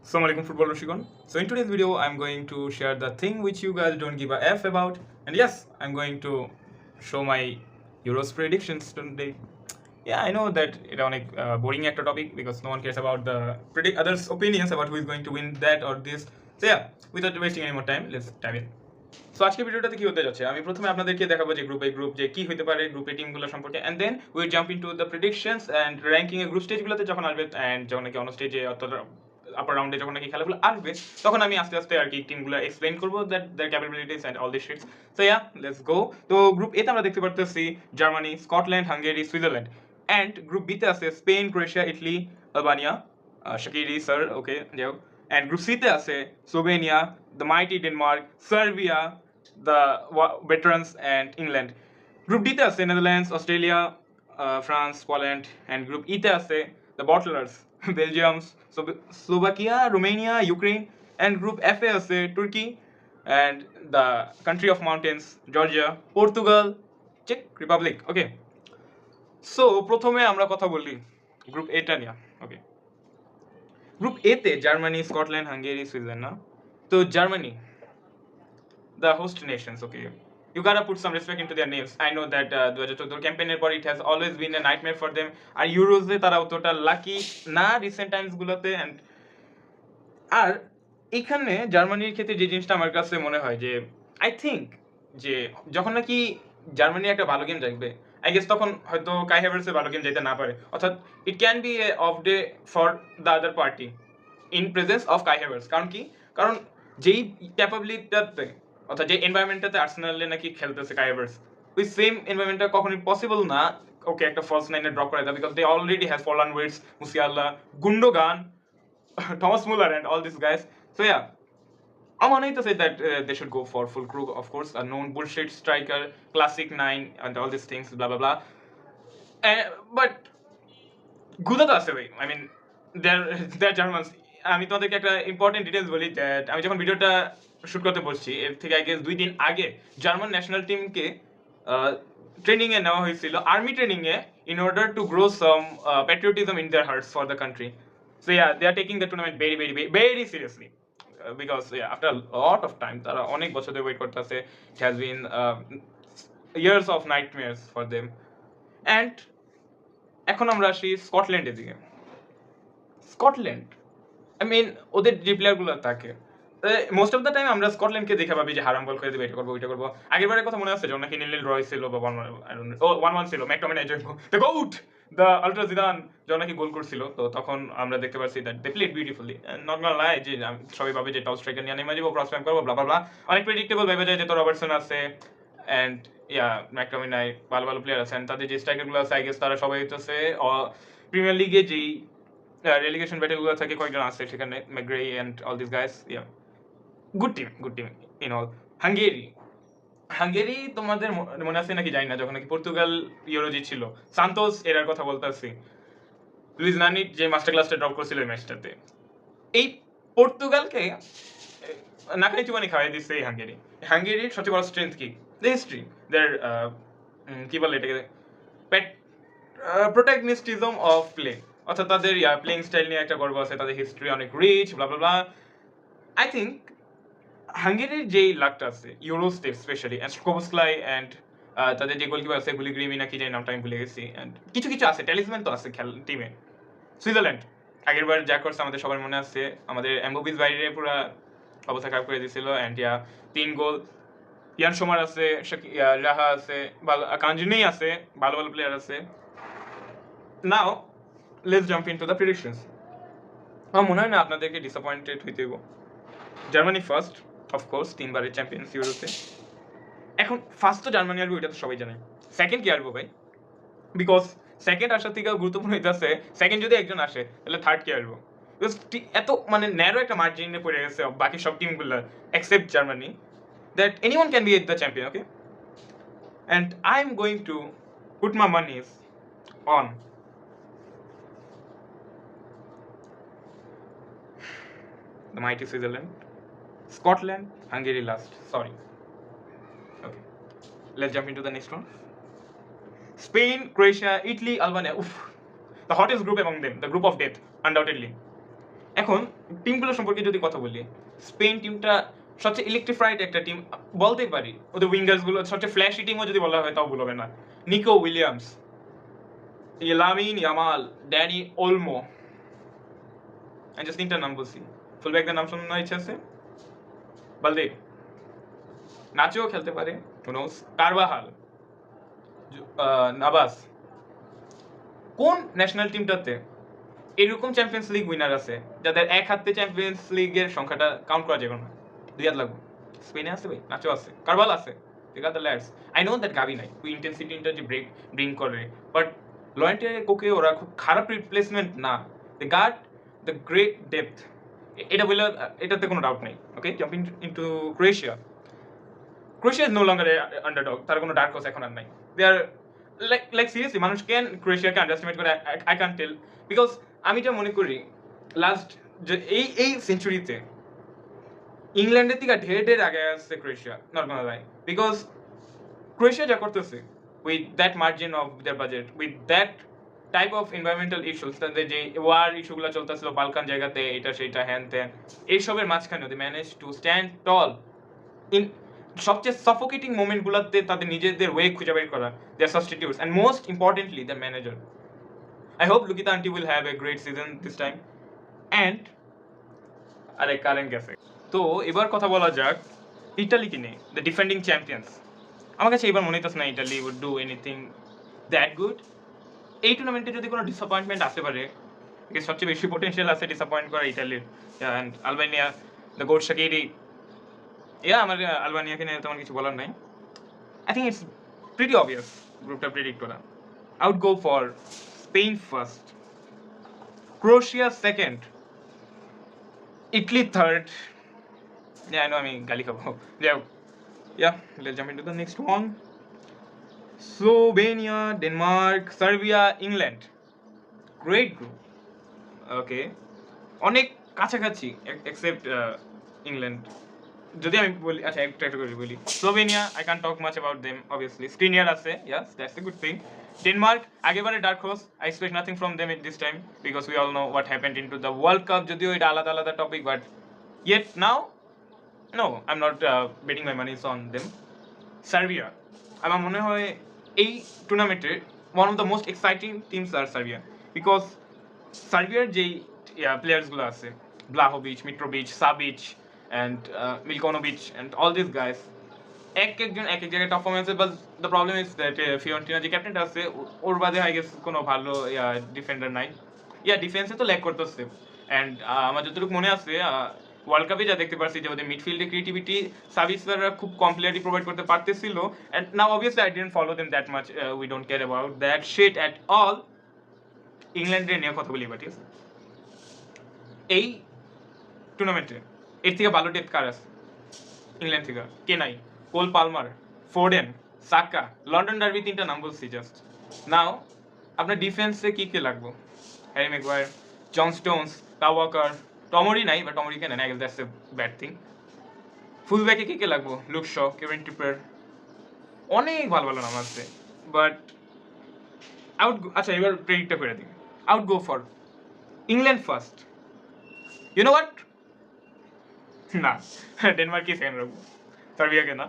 Assalamualaikum football Roshigon. So in today's video I'm going to share the thing which you guys don't give a F about, and yes, I'm going to show my Euros predictions today. Yeah, I know that it's a boring actor topic because no one cares about the predict others' opinions about who is going to win that or this. So yeah, without wasting any more time, let's dive in. So আজকে ভিডিওটাতে কি হতে যাচ্ছে আমি প্রথমে আপনাদেরকে দেখাবো যে গ্রুপ যে কি হতে পারে গ্রুপে টিমগুলো সম্পর্কে and then we jump into the predictions and ranking এ গ্রুপ স্টেজগুলোতে যখন আসবে এন্ড যখন নাকি অন্য স্টেজে অর্থাৎ আপার রাউন্ডে যখন নাকি খেলাগুলো আসবে তখন আমি আস্তে আস্তে আর কি টিমগুলো এক্সপ্লেইন করবো that their capabilities and all this shits so yeah let's go তো গ্রুপ এ তে আমরা দেখতে পারতেছি Germany Scotland Hungary Switzerland and group B তে আছে Spain Croatia Italy Albania Shaqiri sir okay যাই হোক এন্ড গ্রুপ সি তে আছে Slovenia the mighty Denmark Serbia the veterans and England. Group D তে আছে Netherlands, Australia, France, Poland, and Group E তে আছে the bottlers Belgium, Slovakia, Romania, Ukraine, and Group F এ আছে Turkey and the country of mountains Georgia, Portugal, Czech Republic. Okay. So প্রথমে আমরা কথা বলি group এ টা নিয়ে ওকে গ্রুপ এ তে জার্মানি স্কটল্যান্ড হাঙ্গেরি সুইজারল্যান্ড না তো Germany the host nations, okay. You gotta put some respect into their names. I know that 2014 campaign পর it has always been a nightmare for them. আর ইউরোজে তারা অতটা lucky না recent Times গুলোতে and আর এখানে জার্মানির ক্ষেত্রে যে জিনিসটা আমার কাছে মনে হয় যে আই থিঙ্ক যে যখন নাকি জার্মানি একটা ভালো গেম যাবে আই গেস তখন হয়তো কাই হ্যাভার্টসে ভালো গেম যেতে না পারে অর্থাৎ it can be a off day for the other party in presence of Kai Havertz কারণ যেই ক্যাপাবিলিটিটাতে অর্থাৎ যে এনভায়রনমেন্টটাতে আর্সেনালে নাকি খেলতেছে কাই হ্যাভার্টস ওই সেম এনভায়রনমেন্টটা কখনোই পসিবল না ওকে একটা ফলস নাইনে ড্রপ করে দেয় বিকজ দে অলরেডি হ্যাজ ফরলান Wirtz Musiala Gundogan Thomas Muller and all these guys. So yeah, I'm honored to say that they should go for full crew, of course, a known bullshit striker, classic 9, and all these things, blah blah blah. But good at us, I mean, they're Germans. আমি তোমাদেরকে একটা important details বলি that আমি যখন ভিডিওটা shoot করতে বসছি এর থেকে আই গেস 2 দিন আগে জার্মান ন্যাশনাল টিমকে ট্রেনিং এ নেওয়া হয়েছিল আর্মি ট্রেনিং এ in order to grow some patriotism in their hearts for the country So yeah, they are taking the tournament very seriously because yeah, after a lot of time, তারা অনেক বছর ধরে wait করতেছে. It has been years of nightmares for them. And এখন আমরা আসি স্কটল্যান্ডের দিকে. স্কটল্যান্ড I mean ওদের যে প্লেয়ারগুলো থাকে মোস্ট অফ দ্য টাইম আমরা স্কটল্যান্ডকে দেখে ভাবি যে হারাম বল করে দেবে এটা করবো ওইটা করবো আগেরবারের কথা মনে আছে যখন নাকি নীল রয় ছিল বা 1-1 ছিল McTominay the goat the ultra Zidane যখন নাকি গোল করছিল তো তখন আমরা দেখতে পাচ্ছি that they played beautifully not gonna lie যে সবাই ভাবে যে টপ স্ট্রাইকার নিয়ে নেমে যাবো ক্রস প্যাম করবো ব্লা ব্লা অনেক প্রেডিক্টেবল ভেবে যায় যে তো রবার্টসন আছে এন্ড ইয়া ম্যাকটমিনাই ভালো ভালো প্লেয়ার আছে তাদের যে স্ট্রাইকারগুলো আছে আই গেস তারা সবাই হচ্ছে প্রিমিয়ার লিগে যেই relegation battle থাকে কয়েকজন আছে সেখানে ম্যাগ্রে and all this guys yeah good team in all Hungary তোমাদের মনে আছে নাকি জানি না যখন নাকি পর্তুগাল ইউরো জিতছিল সান্তোস এরার কথা বলতেছি লুইস নানি যে মাস্টার ক্লাসটা ড্রপ করছিল এই ম্যাচটাতে এই পর্তুগালকে নাকানি চুবানি খাওয়াই দিচ্ছে এই হাঙ্গেরির সবচেয়ে বড় স্ট্রেংথ কি দ্য হিস্ট্রি দের কি বলে এটাকে প্রোটাগনিস্টিজম অফ প্লে অর্থাৎ তাদের প্লেইং স্টাইল নিয়ে একটা গর্ব আছে তাদের হিস্ট্রি অনেক rich blah blah blah I think হাঙ্গেরির যেই লাকটা আছে Euro step specially and Szoboszlai and তাদের যে গোলকিপার আছে গুলিগ্রিমি নাকি জানি নামটা আমি ভুলে গেছি অ্যান্ড কিছু আছে ট্যালিসম্যান তো আছে খেল টিমে সুইজারল্যান্ড আগেরবার যা করছে আমাদের সবার মনে আছে আমাদের এমবোবিস বাইরে পুরো অবস্থা খারাপ করে দিয়েছিল অ্যান্ড 3 গোল ইয়ান সোমার আছে রাহা আছে কাঞ্জিনেই আছে ভালো প্লেয়ার আছে now let's jump into the predictions আমার মনে হয় না আপনাদেরকে ডিসঅ্যাপয়েন্টেড হইতে হইব জার্মানি ফার্স্ট অফকোর্স 3 বারের চ্যাম্পিয়ন্স ইউরোতে এখন ফার্স্ট তো জার্মানি আসবে ওইটা তো সবাই জানে সেকেন্ড কি আসবো ভাই বিকজ সেকেন্ড আসার থেকে গুরুত্বপূর্ণ হইতেছে সেকেন্ড যদি একজন আসে তাহলে থার্ড কি আসবো এত মানে ন্যারো একটা মার্জিনে পড়ে গেছে বাকি সব টিমগুলো except Germany that anyone can be the champion okay and I am going to put my moneys on the mighty Switzerland, Scotland, Hungary last. Sorry. Okay. Let's jump into the next one. Spain, Croatia, Italy, Albania. Oof. The hottest group among them. The group of death, undoubtedly. এখন টিমগুলো সম্পর্কে যদি কথা বলি, Spain টিমটা সবচেয়ে electrified একটা team বলতেই পারি। ওদের উইঙ্গার্সগুলো সবচেয়ে ফ্ল্যাশি টিমও যদি বলা হয় তাও ভুল হবে না। Nico Williams, Lamine Yamal, Danny Olmo, আমি জাস্ট তিনটার নাম বলছি। ফুলব্যাকদের নাম শোনার ইচ্ছা আছে? বালদে, নাচেও খেলতে পারে, কারবাহাল, নাবাস। কোন ন্যাশনাল টিমটাতে এরকম চ্যাম্পিয়ন্স লিগ উইনার আছে যাদের এক হাতে চ্যাম্পিয়ন্স লিগের সংখ্যাটা কাউন্ট করা যাবে না? 2 হাত লাগবে। স্পেনে আছে ভাই, নাচো আছে, কারবাল আছে, ঠিক আছে ল্যাডস। আই নো দ্যাট গাবি নাই, ওই ইন্টেন্সিটিটা যে ব্রিং করে, বাট লয়েন্টে কোকে ওরা খুব খারাপ রিপ্লেসমেন্ট না। They got the great depth, এটা বলে এটাতে কোনো ডাউট নেই। Okay, jumping into Croatia. Croatia is no longer underdog, তার কোনো ডার্ক হর্স এখন আর নাই। দে আর লাইক সিরিয়াসলি মানুষ কেন ক্রোয়েশিয়াকে আন্ডারস্টিমেট করে আই ক্যান টেল, বিকজ আমি যা মনে করি লাস্ট যে এই সেঞ্চুরিতে ইংল্যান্ডের থেকে ঢের আগে আসছে Croatia, not gonna lie, because Croatia যা করতেছে with that margin of their budget, with that type of environmental issues, তাদের যে ওয়ার ইস্যুগুলো চলতেছিল বালকান জায়গাতে, এটা সেটা হ্যান ত্যান, এইসবের মাঝখানে they manage to stand tall in সবচেয়ে সাফোকেটিং মোমেন্টগুলোতে তাদের নিজেদের ওয়ে খুঁজে বের করা, their substitutes, and most importantly the manager. I hope Lukita aunty will have a great season this time. And আরে কারেন্ট গেছে। তো এবার কথা বলা যাক ইটালিকে নিয়ে, দ্য ডিফেন্ডিং চ্যাম্পিয়ন্স। আমার কাছে এবার মনে হইতেছে না Italy would do anything that good. এই টুর্নামেন্টে যদি কোনো ডিসঅ্যাপয়েন্টমেন্ট আসতে পারে, সবচেয়ে বেশি পোটেনশিয়াল আছে ডিসঅ্যাপয়েন্ট করা ইটালির। অ্যান্ড আলবানিয়া, দ্য গোড শাকিরি, আমার আলবানিয়াকে নিয়ে তেমন কিছু বলার নাই। I think it's pretty obvious গ্রুপটা প্রেডিক্ট করা। I would go for Spain first, Croatia second, Italy third. Yeah, I know আমি গালি খাবো। Yeah, let's jump into the next one. Slovenia, Denmark, Serbia, England. Great group. Okay, অনেক কাছাকাছি except England. যদি আমি বলি, আচ্ছা একটা একটা করে বলি। Slovenia, I can talk much about them obviously. Skriniar আছে, yes, that's a good thing. Denmark, আগেবারে dark horse, I expect nothing from them it this time, because we all know what happened in to the World Cup. যদিও এটা আলাদা আলাদা টপিক, but yet now no, I am not betting my moneys on them. Serbia, আমার মনে হয় এই টুর্নামেন্টের one of the most exciting teams are Serbia, because সার্বিয়ার যেই প্লেয়ার্সগুলো আছে, ব্লাহোভিচ, মিট্রোভিচ, সাবিচ, and Milkonovic and all these guys, একজন এক এক জায়গায় top performance. But the problem is that Fiorentina যে ক্যাপ্টেনটা আছে ওর বাদে আই গেস কোনো ভালো ডিফেন্ডার নাই। ডিফেন্সে তো ল্যাক করতেছে। অ্যান্ড আমার যতটুকু মনে আছে ওয়ার্ল্ড কাপে যা দেখতে পারছি যে ওদের মিডফিল্ডে ক্রিয়েটিভিটি সার্ভিসরা খুব কমপ্লিটলি প্রোভাইড করতে পারতেছিল। And now obviously I didn't follow them that much, we don't care about that shit at all. ইংল্যান্ডের নিয়ে কথা বলি এবার, ঠিক আছে? এই টুর্নামেন্টে এর থেকে ভালো ডেপথ কার আছে ইংল্যান্ড থেকে? কে নাই? কোল পালমার, ফোর্ডেন, সাকা, লন্ডন ডার্বি, তিনটা নাম বলছি জাস্ট। নাও আপনার ডিফেন্সে কি কে লাগবে? হ্যারি ম্যাগুয়ার, জন স্টোনস, কাল ওয়াকার, টমরি নাই, বা টমরি কেন, I guess that's a bad thing. Full ব্যাকে কে কে লাগবো? লুক শ, কেভিন ট্রিপার, অনেক ভালো ভালো নাম আছে। বাট আউট, আচ্ছা এবার প্রেডিক্টটা করে দিই। Out go for England first. You know what, না, ডেনমার্কই সেকেন্ড রাখবো, সার্বিয়াকে না।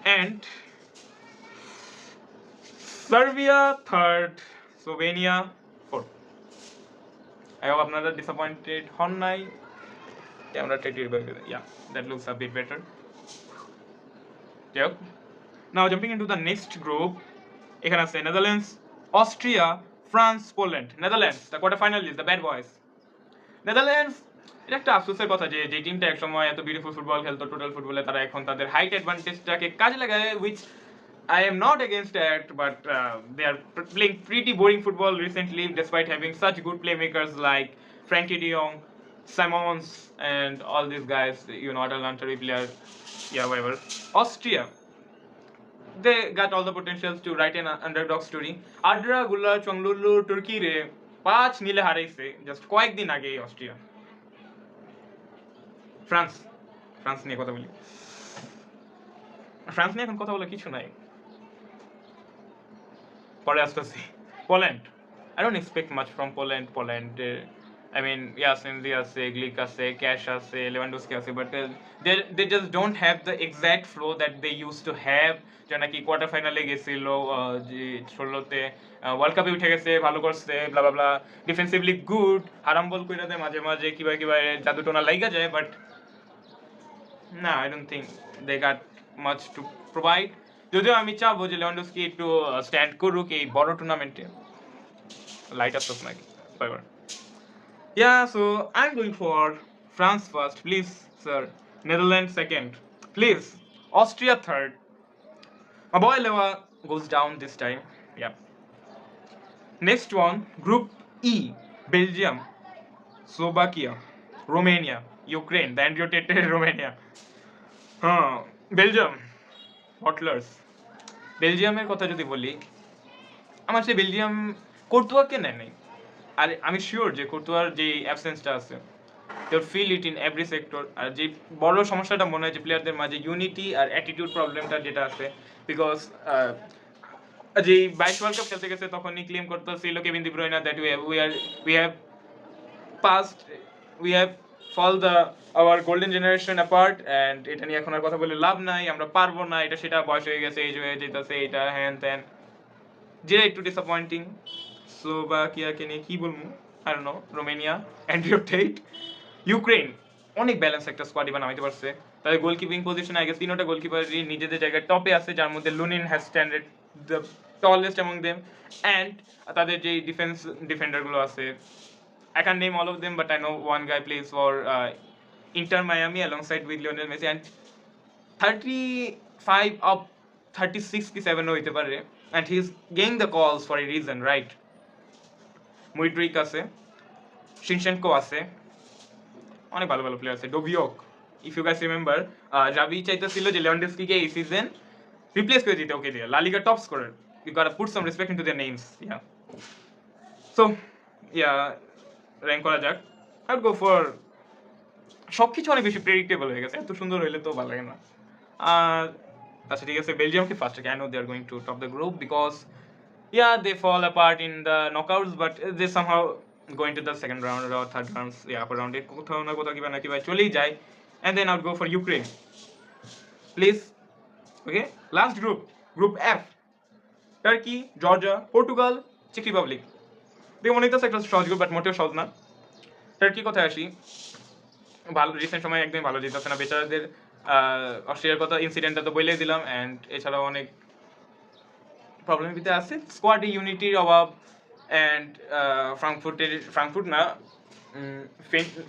And Serbia third, Slovenia fourth. I hope আপনারা ডিসঅ্যাপয়েন্টেড হন নাই। ক্যামেরাটা একটু রিভাইভ করে, yeah, that looks a bit better. যাই হোক, now jumping into the next group. এখানে আছে Netherlands, Austria, France, Poland. Netherlands the quarter finalist, the bad boys. Netherlands, এটা একটা আফসোসের কথা যে যে টিমটা একসময় এত বিউটিফুল ফুটবল খেলতো টোটাল ফুটবলে, তারা এখন তাদের হাইট অ্যাডভান্টেজটাকে কাজে লাগায়, which I am not against that, but they are playing pretty boring football recently, despite having such good playmakers like Frankie De Jong, Simons, and all these guys. You know, Atalanta player, yeah, whatever. Austria, they got all the potentials to write an underdog story. Adra Gulla Chonglulu Turkey re 5-0 হারাইছে just কয়েকদিন আগে Austria. France, France নিয়ে কথা বলি। France নিয়ে এখন কথা বলে কিছু নাই, পরে আসতেছি। Poland, I don't expect much from Poland. I mean, yeah, Sinzi আছে, Glick আছে, Cash আছে, Lewandowski আছে, but they just don't have the exact flow that they used to have. যে নাকি কোয়ার্টার ফাইনালে গেছিল, যে 16তে ওয়ার্ল্ড কাপে উঠে গেছে, ভালো করছে, ব্লা ব্লা ব্লা, ডিফেন্সিভলি গুড, হারাম বল কইরা দেয় মাঝে মাঝে, কিবা কিবা জাদু টোনা লাইগা যায়, বাট না, I don't think they got much to provide. যদিও আমি চাবো যে লেভানডস্কি একটু স্ট্যান্ড করুক এই বড় টুর্নামেন্টে। লাইট আসতো নাকি বারবার। Yeah, so I'm going for France first, please, sir. Netherlands second, please. Austria third. My boy Leva goes down this time. Yeah. Next one, Group E: Belgium, Slovakia, Romania, Ukraine. The Andrew Tate Romania. Belgium হটলার্স। বেলজিয়ামের কথা যদি বলি, আমার সেই Belgium কোর্তুয়াকে নেয় নাই। আর আমি শিওর যে কোর্তুয়ার যে অ্যাবসেন্সটা আছে, they feel it in every sector. আর যে বড় সমস্যাটা মনে হয় যে প্লেয়ারদের মাঝে ইউনিটি আর অ্যাটিটিউড প্রবলেমটা যেটা আছে, বিকজ যে 22 ওয়ার্ল্ড কাপ খেলতে গেছে তখনই ক্লেম করতেছিল Kevin De Bruyne that we have past, we have fall the our golden generation apart, and এটা নিয়ে এখন আর কথা বলে লাভ নাই, আমরা পারবো না, এটা সেটা বয়স হয়ে গেছে, এজ হয়ে যেতেছে, এটা হ্যান ত্যান, যেটা একটু ডিসঅ্যাপয়েন্টিং। স্লোভাকিয়াকে নিয়ে কি বলবো, I don't no. Romania, Andrew TET, Ukraine অনেক ব্যালেন্স একটা স্কোয়াডই বানাইতে পারছে। তাদের গোলকিপিং পজিশনে আগে তিনটা গোলকিপারই নিজেদের জায়গায় টপে আছে, যার মধ্যে Lunin has standard the tallest among them, and তাদের যে ডিফেন্ডারগুলো আছে, I can't name all of them, but I know one guy plays for Inter Miami alongside with Lionel Messi, and 35 up 36 কি 7 হইতে পারে, and he's getting the calls for a reason, right? মুইড্রিক আছে, শিনশেনকো আছে, অনেক ভালো ভালো প্লেয়ার আছে। Dovbyk, if you guys remember, Xavi চাইতেছিল যে লেভানডস্কিকে এই সিজন রিপ্লেস করে দিতে, ওকে দিয়ে La Liga top scorer, you got put some respect into their names. Yeah, so yeah, rank করা যাক। আই উড গো ফর, সবকিছু অনেক বেশি প্রেডিক্টেবল হয়ে গেছে, এত সুন্দর হইলে তো ভালো লাগে না। আচ্ছা ঠিক আছে, বেলজিয়ামকে ফার্স্ট রেখে, I know they are going to top the group, because yeah, they fall apart in the knockouts, but they somehow go into the second round or third round, yeah, upper round, কোথাও না কোথাও কিবা না কিবা চলেই যায়। And then I would go for Ukraine, please. Okay, last group, Group F: Turkey, Georgia, Portugal, Czech Republic. দেখে মনে হইতেছে একটা সহজ গ্রুপ, বাট মোটেও সহজ না। টার্কি কথায় আসি, ভালো রিসেন্ট সময় একদমই ভালো যেতেছে না বেচারাদের। অস্ট্রেলিয়ার কথা ইনসিডেন্টটা তো বলেই দিলাম, অ্যান্ড এছাড়াও অনেক প্রবলেমের ভিতরে আছে, স্কোয়াডে ইউনিটির অভাব, অ্যান্ড ফ্রাঙ্কফুর্ট না,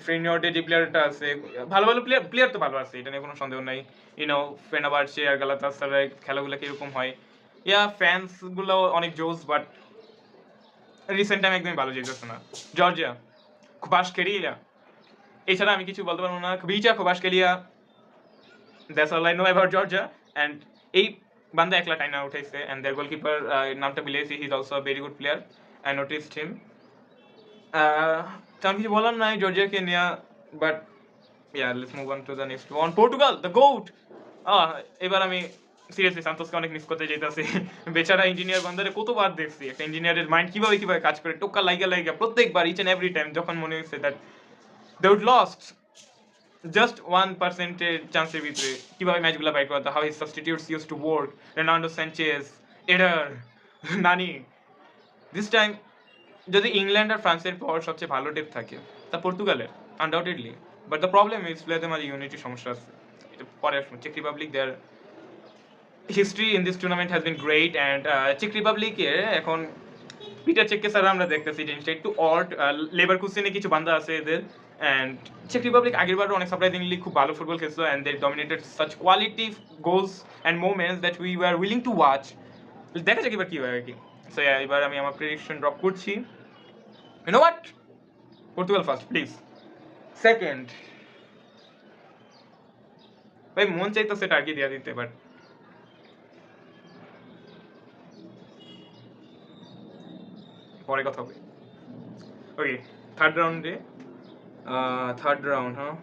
ফ্রেনিয়র্ডে যে প্লেয়ারটা আছে, ভালো ভালো প্লেয়ার তো ভালো আছে, এটা নিয়ে কোনো সন্দেহ নাই। ইউনো ফেনাবার্চে আর গালাতাসারাই খেলাগুলো কীরকম হয়, ইয়া ফ্যান্সগুলো অনেক জোস, বাট রিসেন্ট টাইম একদমই ভালো যেতেছে না। জর্জিয়া, খুবাশকেলিয়া, এছাড়া আমি কিছু বলতে পারবো না। Khvicha Kvaratskhelia, that's all I know about Georgia. And এই বান্দা একলা টাইনা উঠাইছে, অ্যান্ড দেয়ার গোলকিপার নামটা বিলেছি, he is also a very good player, I noticed him. তেমন কিছু বলার নাই জর্জিয়াকে নিয়ে, but yeah, let's move on to the next one. Portugal, the GOAT. এবার আমি সিরিয়াসলি সান্তোসকে অনেক মিস করতে যেতেছি। বেচারা ইঞ্জিনিয়ার বান্দারে কতবার দেখছি, একটা ইঞ্জিনিয়ারের মাইন্ড কিভাবে কিভাবে কাজ করে, টোকা লাইগা প্রত্যেকবার, ইচ এন্ড এভরি টাইম যখন মনে হয়েছে that they would lost just 1% চান্সের ভিতরে, কিভাবে ম্যাচগুলো বাইট করতে, how his substitutes use to work, Ronaldo, Sanchez, এডার, নানি। দিস টাইম যদি ইংল্যান্ড আর ফ্রান্সের পর সবচেয়ে ভালো ডেপ থাকে তা পর্তুগালের, undoubtedly. But the problem is প্লেয়ারদের মাঝে ইউনিটির সমস্যা আছে। এটা পরে আসুন। Check Republic, there history in this tournament has been great, and check রিপাবলিকের এখন পিটার চেককে ছাড়া আমরা দেখতেছি জিনিসটা একটু অড। লেবার কুসিনে কিছু বান্দা আছে এদের, অ্যান্ড চেক রিপাবলিক আগেরবারও অনেক সারপ্রাইজিংলি খুব ভালো ফুটবল খেলছিল, and they dominated such quality goals and moments that we were willing to watch. দেখা যাক এবার কী হয় আর কি। সো এবার আমি আমার প্রেডিকশন ড্রপ করছি। You know what? Portugal first, please. Second, ভাই মন চাইতেছে টার্কি দিয়া দিতে, বাট পরে কথা হবে। ওকে, থার্ড রাউন্ড, হ্যাঁ,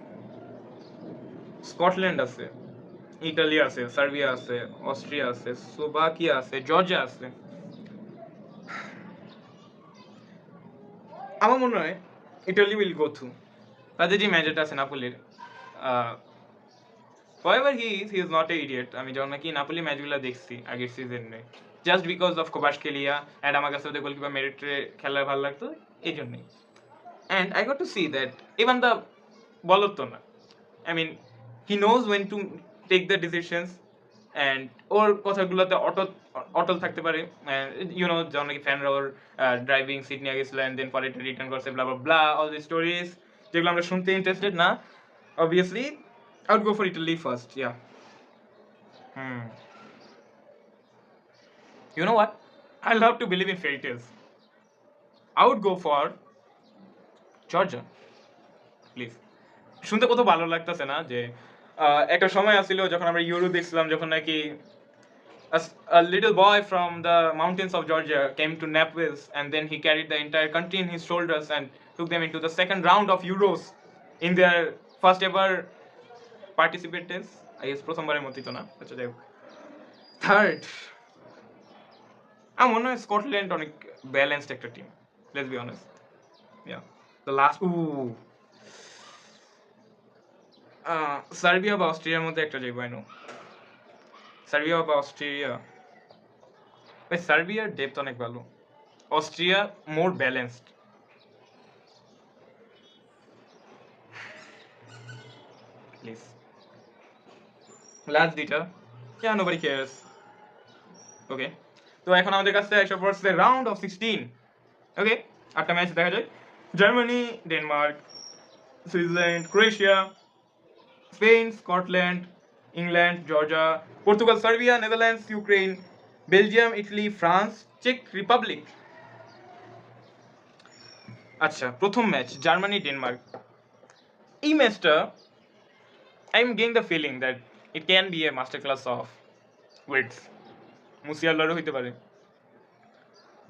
স্কটল্যান্ড আছে, ইটালি আছে, সার্বিয়া আছে, অস্ট্রিয়া আছে, স্লোভাকিয়া আছে, জর্জিয়া আছে। আমার মনে হয় Italy will go through. তাদের যে ম্যাচটা আছে নাপোলির, however he is not an idiot. আমি যখন নাকি নাপোলি ম্যাচগুলো দেখছি আগের সিজনে, জাস্ট বিকজ অফ কোভাসকেলিয়া অ্যান্ড আমার কাছে ওদের গোলকিপার মেরিটে খেলা ভালো লাগতো এই জন্যই। And I got to see that even the বলত তো না, I mean he knows when to take the decisions and ওর কথাগুলোতে অটল থাকতে পারে। ইউনো যখন নাকি ফ্যানরা ওর ড্রাইভিং সিট নিয়ে গেছিল অ্যান্ড দেন পরে রিটার্ন করছে ব্লা ব্লা অল দি স্টোরিজ যেগুলো আমরা শুনতে ইন্টারেস্টেড না, obviously I would go for Italy first. Yeah. You know what? I love to believe in fairy tales. I would go for Georgia. Please. শুনতে কত ভালো লাগতেছে না যে একটা সময় আসছিল যখন আমরা ইউরো দেখছিলাম, যখন নাকি a little boy from the mountains of Georgia came to Naples and then he carried the entire country in his shoulders and took them into the second round of Euros in their first ever participants. I guess প্রথমবারের মতই তো না, আচ্ছা যাই হোক। Third, আমার মনে হয় স্কটল্যান্ড অনেক ব্যালেন্সড একটা team, let's be honest. Yeah the last Serbia বা অস্ট্রেলিয়ার মধ্যে একটা যাইব। আই নো সার্বিয়া বা অস্ট্রেলিয়া, ভাই সার্বিয়ার ডেপথ অনেক ভালো, Austria more balanced. Please last দুইটা, yeah nobody cares. ওকে, তো এখন আমাদের কাছে এসে পড়ছে রাউন্ড অফ 16। ওকে, 8টা ম্যাচ দেখা যায়। Germany, Denmark, Switzerland, Croatia, Spain, Scotland, England, Georgia, Portugal, Serbia, Netherlands, Ukraine, Belgium, Italy, France, চেক রিপাবলিক। আচ্ছা, প্রথম ম্যাচ জার্মানি ডেনমার্ক। এই ম্যাচটা I am getting the feeling that it can be a master class of Wirtz, মুসিয়ালারও হইতে পারে।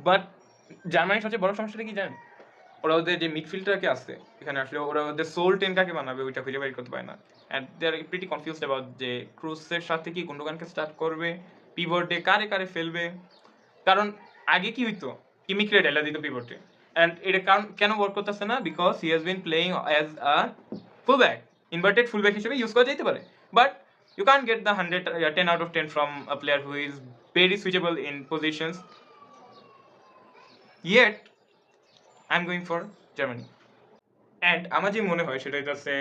But জার্মানির সবচেয়ে বড় সমস্যাটা কি জানেন? ওরা ওদের যে মিডফিল্ডারকে আসছে এখানে আসলে ওরা ওদের সোল টেন কাকে বানাবে ওইটা খুঁজে বের করতে পারে না। And they are pretty confused about যে ক্রুসের সাথে কি গুন্ডোগানকে স্টার্ট করবে, পিভটে কারে কারে ফেলবে। কারণ আগে কি হইতো, কিমিকরে ঢেলা দিত পিভটে, অ্যান্ড এটা কারণ কেন ওয়ার্ক করতেছে না, because he has been playing as a fullback, inverted fullback হিসেবে ইউজ করা যেতে পারে। But you can't get the 10 out of 10 from a player who is very switchable in positions. Yet I'm going for Germany. And আমার যে মনে হয় সেটা হচ্ছে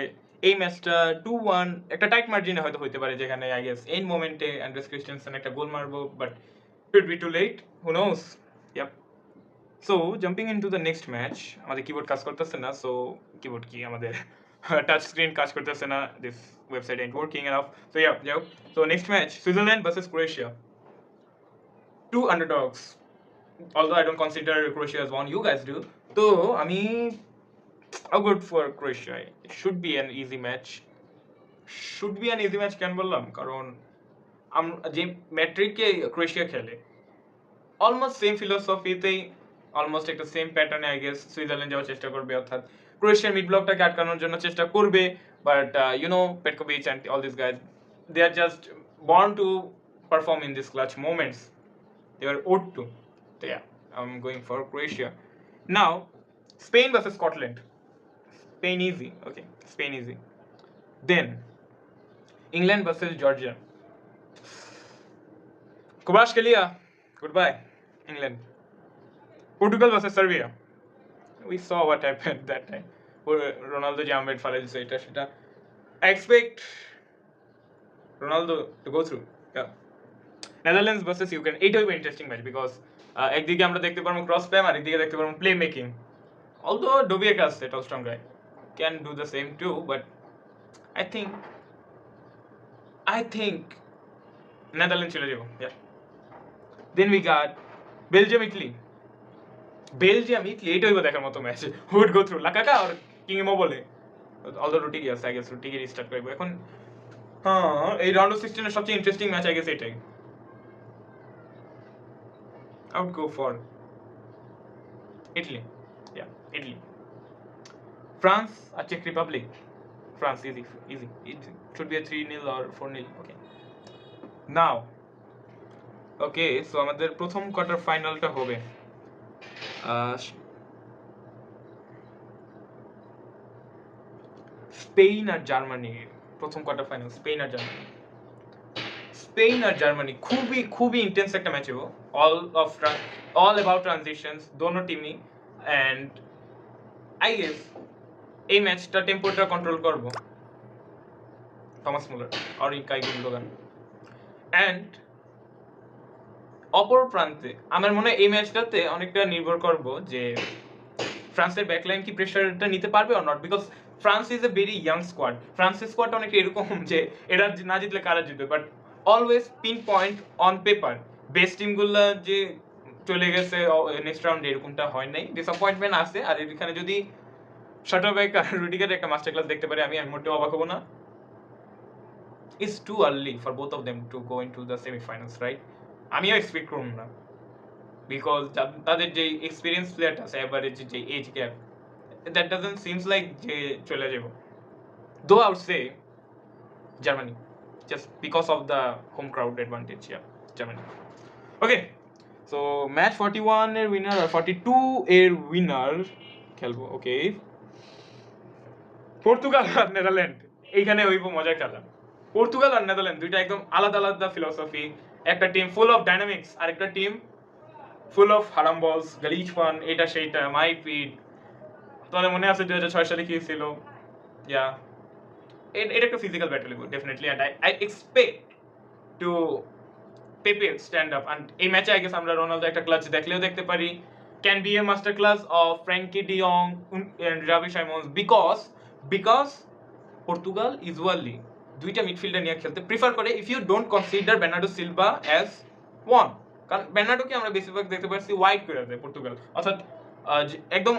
এই ম্যাচটা 2-1 একটা টাইট মার্জিনে হয়তো হইতে পারে, যেখানে আই গেস এন্ড মোমেন্টে অ্যান্ড্রেস ক্রিস্টেনসেন একটা গোল মারবো, but it be too late, who knows. Yep, so jumping into the next match. আমাদের কিবোর্ড কাজ করতেছে না, সো কিবোর্ড কি আমাদের টাচ স্ক্রিন কাজ করতেছে না, this website ain't working enough. So yeah, যাই হোক, so next match Switzerland versus Croatia, two underdogs, although I don't consider Croatia as one, you guys do. So আমি I'll go for Croatia. It should be an easy match. Should be an easy match কেন বললাম, কারণ যে ম্যাট্রিকে Croatia খেলে almost same ফিলোসফিতেই, almost একটা same প্যাটার্নে I guess Switzerland যাওয়ার চেষ্টা করবে, অর্থাৎ ক্রোয়েশিয়ার মিড ব্লকটাকে আটকানোর জন্য চেষ্টা করবে। But you know Petkovic and all this guys, they are just born to perform in this clutch moments, they were owed to. So yeah, I'm going for Croatia. Now, Spain versus Scotland. Spain easy. Okay, Spain easy. Then, England versus Georgia. Kvaratskhelia, goodbye, England. Portugal versus Serbia. We saw what happened that time. Ronaldo Jambet Falaj Zeta Shita. I expect Ronaldo to go through. Yeah. Netherlands versus Ukraine. It will be interesting match because একদিকে আমরা দেখতে পারবো cross spam আর একদিকে দেখতে পারবো play making. Although Dobiak is a strong guy, can do the same too, but I think Netherlands চলে যাবো। Yeah. Then we got Belgium Italy. Belgium Italy এটা হইব দেখার মতো match. Who would go through? Lukaku আর king Immobile? Although Rudiger আছে, I guess Rudiger start করবে এখন। হ্যাঁ, এই রাউন্ড অফ 16 এর সবচেয়ে ইন্টারেস্টিং ম্যাচ আই গেস এটাই। I would go for Italy. Yeah, Italy. France or Czech Republic. France, easy. It should be a 3-0 or 4-0. Okay. Now, okay, so আমাদের প্রথম quarter ফাইনালটা হবে স্পেন আর জার্মানি প্রথম quarter final, Spain আর Germany খুবই খুবই intense একটা match হবে, all about transitions দোনো টিমই। And I guess এই ম্যাচটা টেম্পোটা কন্ট্রোল করবো থমাস মুলার আর ইলকাই গুন্ডোগান। অ্যান্ড অপর প্রান্তে আমার মনে হয় এই ম্যাচটাতে অনেকটা নির্ভর করবো যে ফ্রান্সের ব্যাকলাইন কি প্রেশারটা নিতে পারবে or not, because France is a very young squad. ফ্রান্সের স্কোয়াডটা অনেকটা এরকম যে এরা না জিতলে কারা জিতবে, but always pin point on paper best টিমগুলো যে চলে গেছে নেক্সট রাউন্ডে এরকমটা হয় নাই, ডিসঅ্যাপয়েন্টমেন্ট আছে। আর এখানে যদি শাটারব্যাক আর রুডিগারের একটা মাস্টার ক্লাস দেখতে পারি আমি মোটেও অবাক হবো না। It's too early for both of them to go into the semi-finals, right? আমিও এক্সপেক্ট করব না, বিকজ তাদের যে এক্সপিরিয়েন্স প্লেয়ারটা আছে, এভারেজ যে age gap, that doesn't seems like যে চলে যাব। Though I would say Germany, just because of the home crowd advantage. Germany. Okay, so match 41 এর উইনার আর 42 এর উইনার খেলবো। ওকে, পর্তুগাল আর নেদারল্যান্ড, এইখানে হইব মজার খেলা। পর্তুগাল আর নেদারল্যান্ড দুইটা একদম আলাদা আলাদা ফিলসফি, একটা টিম ফুল অফ ডাইনামিক্স আর একটা টিম ফুল অফ হারাম বলস, গালিজ ফান, এটা সেইটা মাই পিট। তোমাদের মনে আছে 2006 সালে কি ছিল? ইয়া, এটা একটা ফিজিক্যাল ব্যাটল হবে definitely, and I expect to Pepe stand up. And এই ম্যাচে আই গেস আমরা রোনালদো একটা ক্লাচ দেখলেও দেখতে পারি, can be a master class of Frenkie de Jong and রাবি সাইমন্স, বিকজ পর্তুগাল ইউজুয়ালি দুইটা মিডফিল্ডার নিয়ে খেলতে প্রিফার করে, if you don't consider Bernardo Silva as one. কারণ বের্নার্ডোকে আমরা বেশিরভাগ দেখতে পাচ্ছি ওয়াইড করে দেয় পর্তুগাল, অর্থাৎ একদম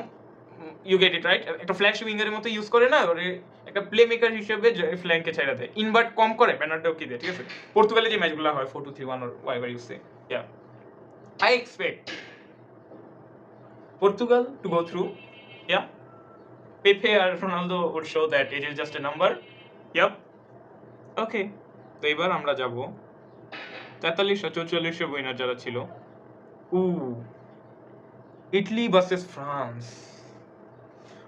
ইউ গেট ইট রাইট, একটা ফ্ল্যাশ উইঙ্গারের মতো ইউজ করে না, ওরে একটা প্লে মেকার হিসেবে ফ্ল্যাঙ্কে ছেড়ে দেয়, ইনভার্ট কম করে বের্নার্ডোকে দেয়, ঠিক আছে? পর্তুগালে যে ম্যাচগুলো হয় 4-2-3-1 or whatever you say, yeah, I expect Portugal to go through. Yeah, Pepe or Ronaldo would show that it is just a number. Yep. ওকে, তো এবার আমরা যাব 43-44 উইনার যারা ছিল। Italy versus France.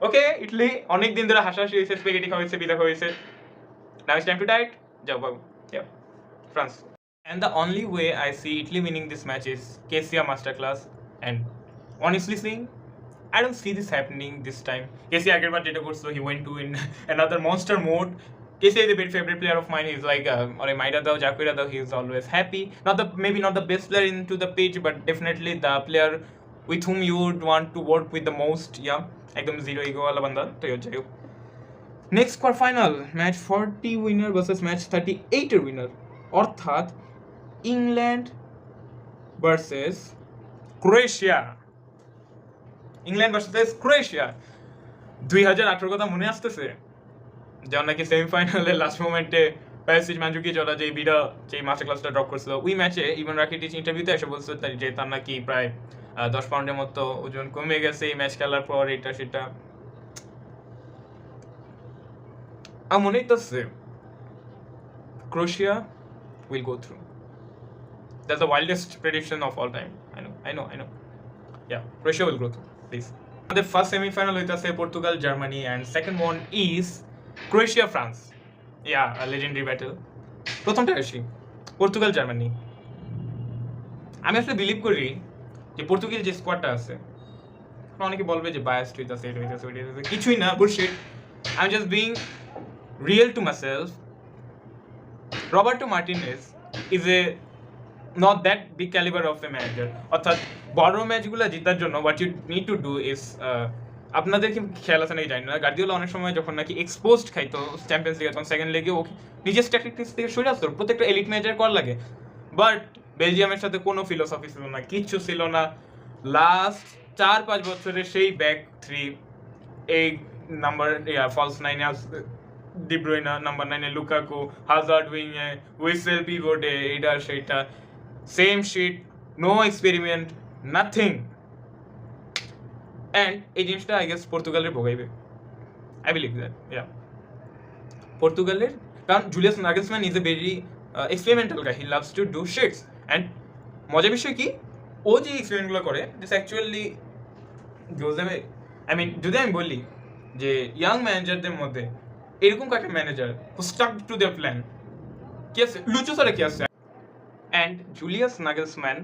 Okay, Italy অনেক দিন ধরে হাসাহাসি হয়েছে, স্পেগেটি খাওয়াইছে, বিদা খাওয়াইছে, নাও ইটস টাইম টু ডাইট, যাও বাবু। France. And the only way I see Italy winning this match is Kessia masterclass, and honestly saying I don't see this happening this time. Kessia আগেরবার যেটা করছিল, he went to in another monster mode. Kessia is a very favorite player of mine. He's like or Maida Dao, Jaquira Dao, he is always happy. Maybe not the best player into the pitch, but definitely the player with whom you would want to work with the most. Yeah, একদম zero ego wala banda, তো যাই হোক। Next quarter final match 40 winner versus match 38 এর winner, অর্থাৎ England versus Croatia. 2018 কথা মনে আসতেছে, যেমন নাকি সেমিফাইনালের লাস্ট মোমেন্টে প্যারিসিচ মানজুকি চলা যে মাস্টার ক্লাসটা ড্রপ করছিল, ওই ম্যাচে ইভান রাকিটিচ ইন্টারভিউতে এসে বলছে যে তার নাকি প্রায় 10 পাউন্ডের মতো ওজন কমে গেছে এই ম্যাচ খেলার পর, এটা সেটা। আমার মনে হইতেছে Croatia will go through. That's the wildest prediction of all time. I know. Yeah, Croatia will go through, please. The first semi-final হইতাছে Portugal, Germany, and second one is Croatia, France. Yeah, a legendary battle. প্রথমটা আসি Portugal, Germany. আমি আসলে believe করি যে Portuguese যে স্কোয়াডটা আছে, অনেকে বলবে যে বায়াসড হইতাছে, এটা হইতাছে, ওইটা হইতাছে, কিছুই না, bullshit. I'm just being real to myself. Roberto Martinez is a not that big caliber of a manager. অর্থাৎ বড় ম্যাচগুলো জেতার জন্য what you need to do is আপনাদের কি খেয়াল আছে নাকি জানি না, গার্দিওলা অনেক সময় যখন নাকি এক্সপোজড খাইতো চ্যাম্পিয়ন্স লিগে, তখন সেকেন্ড লেগে ও নিজের ট্যাকটিক্স থেকে সরে আসতো, প্রত্যেকটা এলিট ম্যাচের কর লাগে। বাট বেলজিয়ামের সাথে কোনো ফিলোসফি ছিল না, কিচ্ছু ছিল না। লাস্ট 4-5 বছরের সেই ব্যাক থ্রি, এই নাম্বার ফলস নাইনে ডি ব্রুইনা, নাম্বার 9-এ লুকাকু, হাজার্ড উইংয়ে, হুইসেল পিভটে, এইটা সেইটা, same shit, no experiment, nothing. And এই জিনিসটা আই গেস পর্তুগালের ভোগাইবে, আই বিলিভ দ্যাট। ইয়া, পর্তুগালের, কারণ Julius Nagelsmann is a very experimental guy, he loves to do shits. And মজার বিষয় কি, ও যে এক্সপেরিমেন্টগুলো করে this actually goes the way. I mean, যদি আমি বলি যে ইয়াং ম্যানেজারদের মধ্যে এরকম কয়েকটা manager who stuck to their plan কি আছে, লুচো সারে কি আছে। And Julius Nagelsmann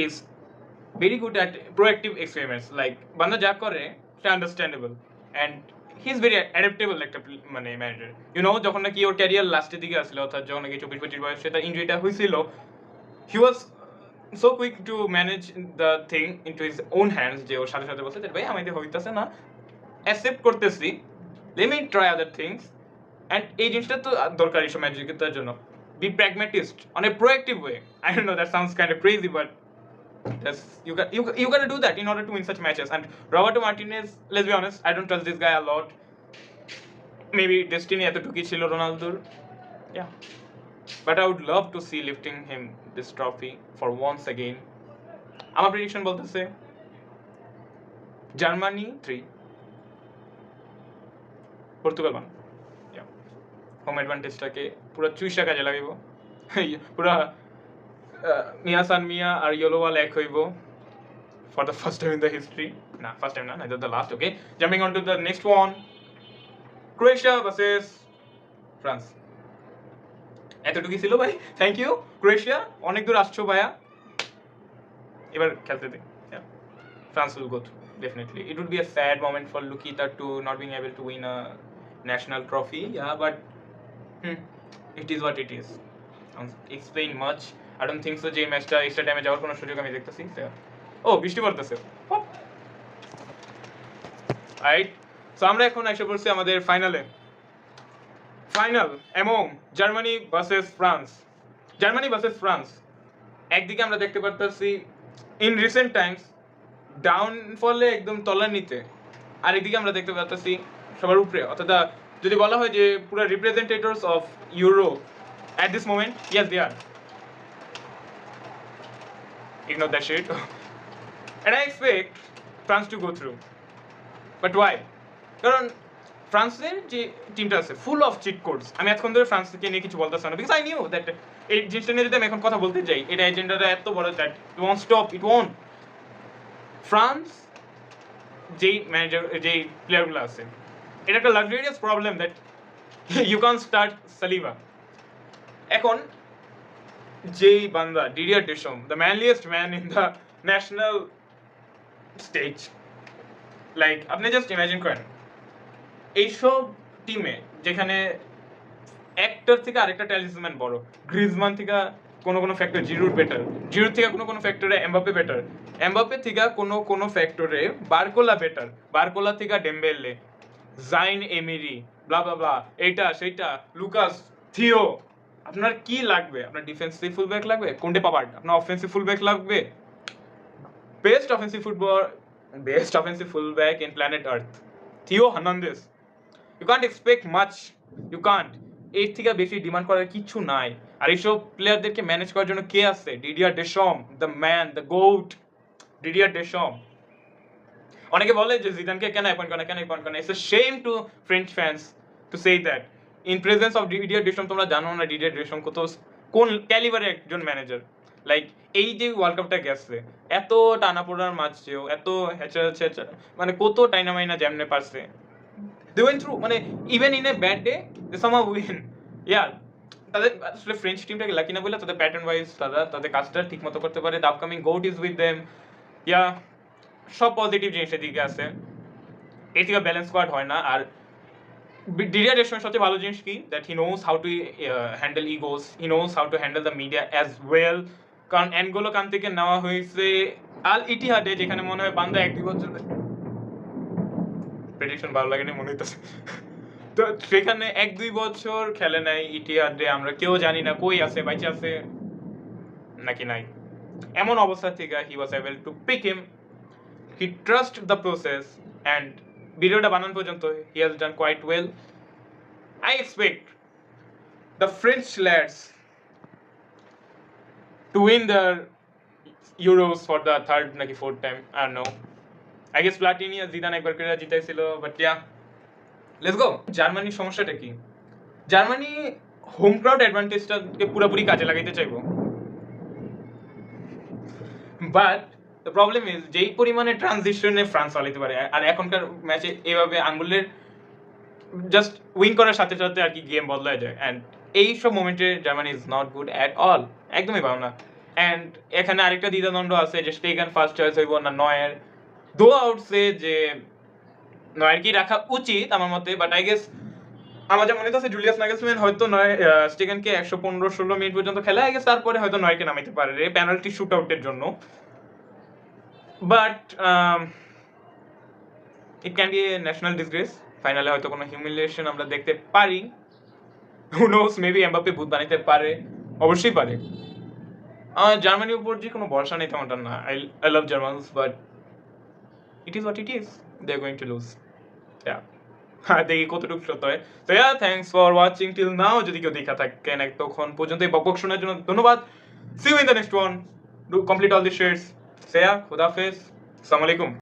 is very good at proactive experiments. Like বান্দা যা করে সে understandable and he is very adaptable একটা মানে ম্যানেজার। ইউ নো যখন নাকি ওর ক্যারিয়ার লাস্টের দিকে আসছিল, অর্থাৎ যখন নাকি 24-25 বয়সে তার ইনজুরিটা হয়েছিল, he was so quick to manage the thing into his own hands, যে ওর সাথে সাথে বলছে যে ভাই আমাদের হইতেছে না, অ্যাকসেপ্ট করতেছি, let me try other things. And এই জিনিসটা তো দরকার এইসব ম্যানেজারের জন্য, be pragmatist on a proactive way. I don't know, that sounds kind of crazy, but yes, you gotta do that in order to win such matches. And Roberto Martinez, let's be honest, I don't trust this guy a lot. Maybe destiny এতটুকুই ছিল রোনালদোর, yeah, but I would love to see lifting him this trophy for once again. আমার prediction বলতেছে Germany 3, Portugal 1. yeah, home অ্যাডভান্টেজটাকে পুরো চুইসা কাজে লাগাইব, পুরা মিয়া সান মিয়া আর ইয়োলোওয়াল এক হইব for the first time in the history. Nah, first time, neither the last. Okay, jumping on to the next one, Croatia versus France. এতটুকুই ছিল ভাই, থ্যাংক ইউ ক্রোয়েশিয়া, অনেক দূর আসছো ভাইয়া, এবার খেলতে দিন। France will go through, definitely. It would be a sad moment for Lukita to not being able to win a national trophy, yeah, but it is what it is. Explain much. I don't think so যে ম্যাচটা extra টাইমে যাওয়ার কোনো সুযোগ আমি দেখতেছি। ও বৃষ্টি পড়তেছে, রাইট। সো আমরা এখন এসে পড়ছি আমাদের final among Germany versus France. একদিকে আমরা দেখতে পারতেছি ইন রিসেন্ট টাইমস ডাউনফলে একদম তলার নিতে, আর একদিকে আমরা দেখতে পারতেছি সবার উপরে, অর্থাৎ যদি বলা হয় যে পুরো representatives of Euro at this moment, yes they are, ignore that shit. And I expect France to go through. But why? কারণ ফ্রান্সের যে টিমটা আছে ফুল অফ চিট কোডস। আমি এতক্ষণ ধরে ফ্রান্সকে নিয়ে কিছু বলতেছি না, বিকজ আই নিউ দ্যাট এই জিনিসটা নিয়ে যদি আমি এখন কথা বলতে যাই, এটা এজেন্ডাটা এত বড় that it won't stop, it won't. France যেই ম্যানেজার যেই প্লেয়ারগুলো আছে, এটা একটা luxurious problem that you can start Saliba. এখন যেই বান্দা Didier Deschamps, the manliest man in the national stage, like আপনি জাস্ট ইমাজিন করেন এইসব টিমে যেখানে একটার থেকে আরেকটা ট্যালিসম্যান বড়, গ্রিজমান থেকে কোনো ফ্যাক্টর জিরুর বেটার, জিরুর থেকে কোনো ফ্যাক্টরে এমবাপ্পে বেটার, এমবাপ্পে থেকে কোনো ফ্যাক্টরে বারকোলা বেটার, বারকোলা থেকে ডেম্বেলে, জাইন এমিরি, ব্লা ব্লা ব্লা, এইটা সেইটা, লুকাস, থিও। আপনার কি লাগবে? আপনার ডিফেন্সিভ ফুলব্যাক লাগবে, কোন্ডে পাবার্ড, আপনার অফেন্সিভ ফুলব্যাক লাগবে, best offensive fullback in planet Earth, Theo Hernandez. You can't expect much, you can't, এর থেকে বেশি ডিমান্ড করার কিছু নাই। আর এইসব প্লেয়ারদেরকে ম্যানেজ করার জন্য কে আছে? Didier Deschamps, the man, the GOAT, Didier Deschamps. অনেকে বলে যে জিদানকে কেন অ্যাপয়েন্ট করে না, it's a shame to French fans to say that in presence of Didier Deschamps. তোমরা জানো না ডিডিয়ার ডেশম কোন ক্যালিবারের একজন ম্যানেজার। লাইক এই যে ওয়ার্ল্ড কাপটা গেছে, এত টানাপোড়ার মাঝেও এত হেঁচা মানে কত টাইনামাইনা যেমনে পারছে, they went through, মানে even in a bad day they somehow win. Yeah, তাদের আসলে ফ্রেঞ্চ টিমটাকে লাকি না বলে তাদের প্যাটার্ন ওয়াইজ তাদের কাজটা ঠিক মতো করতে পারে। The upcoming GOAT is with them. Yeah, সব পজিটিভ জিনিসের দিকে আছে, এই থেকে ব্যালেন্স স্কোয়াড হয় না। আর ডিডিয়ার ডেশমের সবচেয়ে ভালো জিনিস কি, that he knows how to handle egos, he knows how to handle the media as well. কারণ এনগোলো কান্তিকে নেওয়া হয়েছে আল ইতিহাদে, যেখানে মনে হয় বান্দা 1-2 বছর, প্রেডিকশন ভালো লাগেনি মনে হইতেছে, তো সেখানে 1-2 বছর খেলে নাই ইতিহাদে, আমরা কেউ জানি না কই আছে, বাইচে আছে নাকি নাই। এমন অবস্থা থেকে he was able to pick him, he trust the process, and ভিডিওটা বানানো পর্যন্ত he has done quite well. I expect the French lads to win the Euros for the third নাকি fourth time, I don't know. I guess Platini আর Zidane একবার করে জিতাইছিল, but yeah, let's গো। জার্মানির সমস্যাটা কি? জার্মানি হোম ক্রাউড অ্যাডভান্টেজটাকে পুরোপুরি কাজে লাগাইতে চাইবো, বাট দ্য প্রবলেম ইজ যেই পরিমাণে ট্রানজিশনে ফ্রান্স চালাইতে পারে, আর এখনকার ম্যাচে এভাবে আঙ্গুলের জাস্ট উইন করার সাথে সাথে আর কি গেম বদলায় যায় অ্যান্ড এইসব মোমেন্টে Germany is not good at all, একদমই ভালো না। অ্যান্ড এখানে আরেকটা দ্বিধাদ্বন্দ্ব আছে যে স্টেগান ফার্স্ট চয়েস হইব না নয়ের, দো আউটসে যে নয়েরকে রাখা উচিত আমার মতে, বাট আই গেস আমার যা মনে হচ্ছে জুলিয়াস নাগেলসম্যান হয়তো স্টেগানকে 115-16 মিনিট পর্যন্ত খেলে, আই গেস তারপরে হয়তো নয়কে নামাইতে পারে রে পেনাল্টি শুট আউটের জন্য। But it can be a national disgrace, ফাইনালে হয়তো কোনো হিউমিলিয়েশন আমরা দেখতে পারি, হু নোস, মেবি এমবাপ্পে ভূত বানাইতে পারে, অবশ্যই পারে। জার্মানির উপর যে কোনো ভরসা নেই তেমনটা না, I love Germans, but it is what it is, they are going to lose. দেখি কতটুকু সত্য হয়। তো thanks for watching till now, যদি কেউ দেখা থাকেন এতক্ষণ পর্যন্ত এই বকবক শোনার জন্য ধন্যবাদ। See you in the next one, do complete all the shares. খুদাফেজ, আসসালামু আলাইকুম।